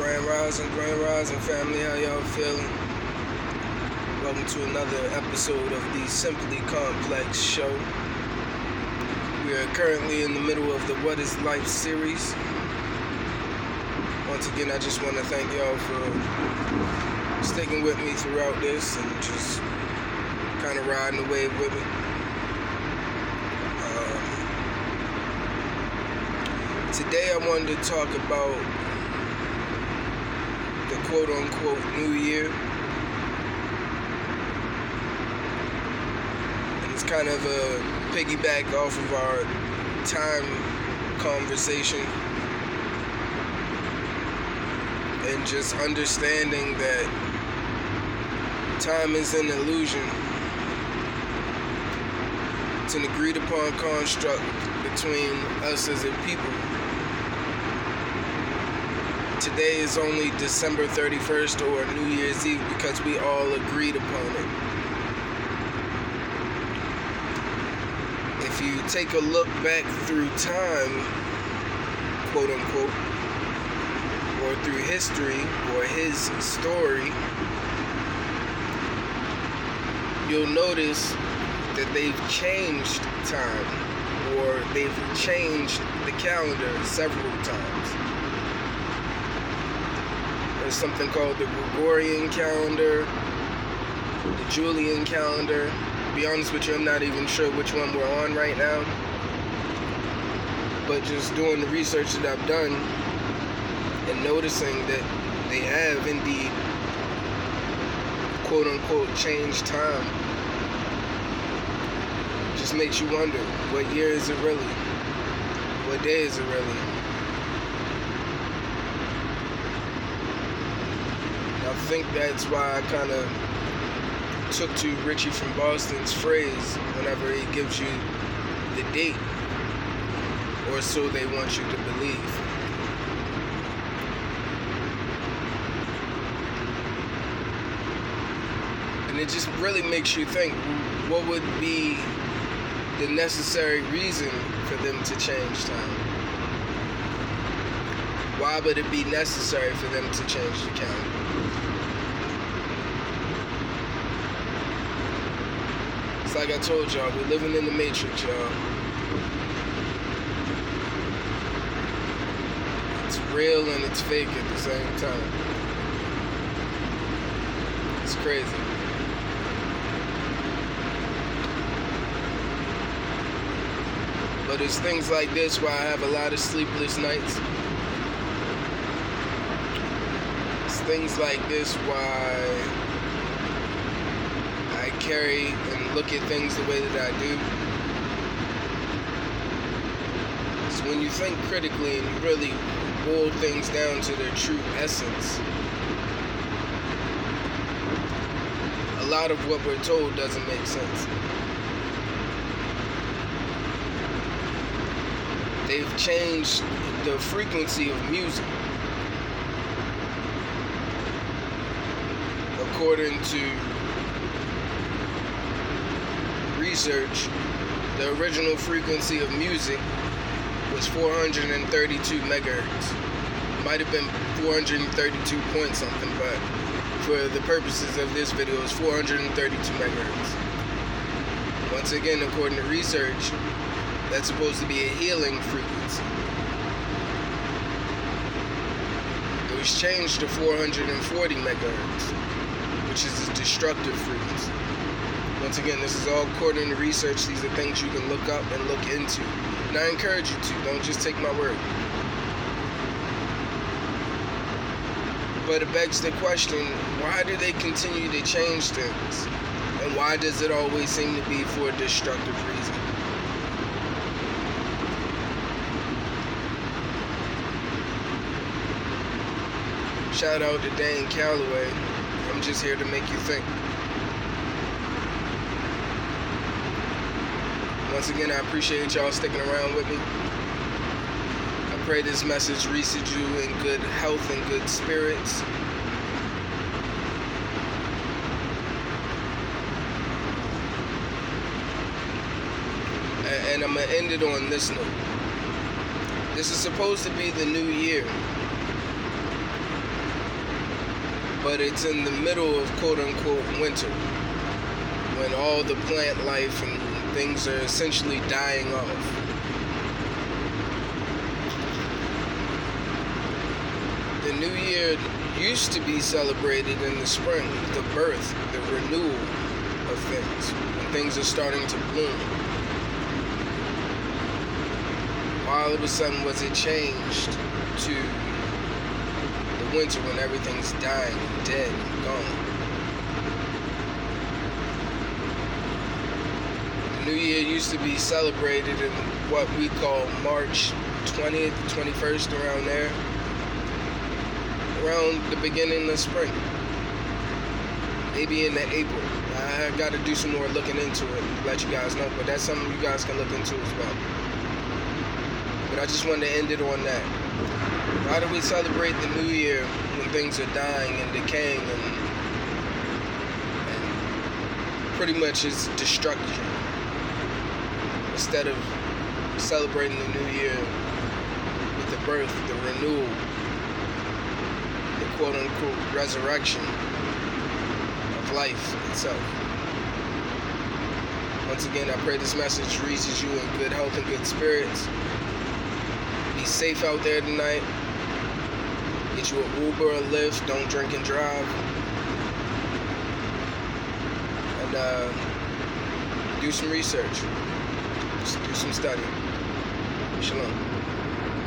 Grand Rising family, how y'all feeling? Welcome to another episode of the Simplee Complex show. We are currently in the middle of the What is Life series. Once again, I just want to thank y'all for sticking with me throughout this and just kind of riding the wave with me. Today I wanted to talk about the quote-unquote New Year. And it's kind of a piggyback off of our time conversation. And just understanding that time is an illusion. It's an agreed upon construct between us as a people. Today is only December 31st or New Year's Eve because we all agreed upon it. If you take a look back through time, quote unquote, or through history or his story, you'll notice that they've changed time, or they've changed the calendar several times. There's something called the Gregorian calendar, the Julian calendar. To be honest with you, I'm not even sure which one we're on right now. But just doing the research that I've done and noticing that they have indeed, quote unquote, changed time, just makes you wonder, what year is it really? What day is it really? I think that's why I kind of took to Richie from Boston's phrase whenever he gives you the date, or so they want you to believe. And it just really makes you think, what would be the necessary reason for them to change time? Why would it be necessary for them to change the calendar? It's like I told y'all, we're living in the Matrix, y'all. It's real and it's fake at the same time. It's crazy. But it's things like this why I have a lot of sleepless nights. It's things like this why I carry and look at things the way that I do. So when you think critically and you really boil things down to their true essence, a lot of what we're told doesn't make sense. They've changed the frequency of music. According to research, the original frequency of music was 432 megahertz. Might have been 432 point something, but for the purposes of this video, it's 432 megahertz. Once again, according to research, that's supposed to be a healing frequency. It was changed to 440 megahertz, which is a destructive frequency. Once again, this is all according to research. These are things you can look up and look into. And I encourage you to. Don't just take my word. But it begs the question, why do they continue to change things? And why does it always seem to be for a destructive reason? Shout out to Dane Calloway. I'm just here to make you think. Once again, I appreciate y'all sticking around with me. I pray this message reaches you in good health and good spirits. And I'm going to end it on this note. This is supposed to be the new year. but it's in the middle of quote-unquote winter, when all the plant life and things are essentially dying off. The new year used to be celebrated in the spring, the birth, the renewal of things, when things are starting to bloom. Why all of a sudden was it changed to the winter when everything's dying and dead and gone? The new year used to be celebrated in what we call March 20th, 21st, around there. Around the beginning of spring, maybe in the April. I got to do some more looking into it and let you guys know, but that's something you guys can look into as well. But I just wanted to end it on that. Why do we celebrate the new year when things are dying and decaying and pretty much is destruction, instead of celebrating the new year with the birth, the renewal, the quote-unquote resurrection of life itself? Once again, I pray this message reaches you in good health and good spirits. Be safe out there tonight. Get you an Uber or Lyft. Don't drink and drive. And do some research. Just do some study. Shalom.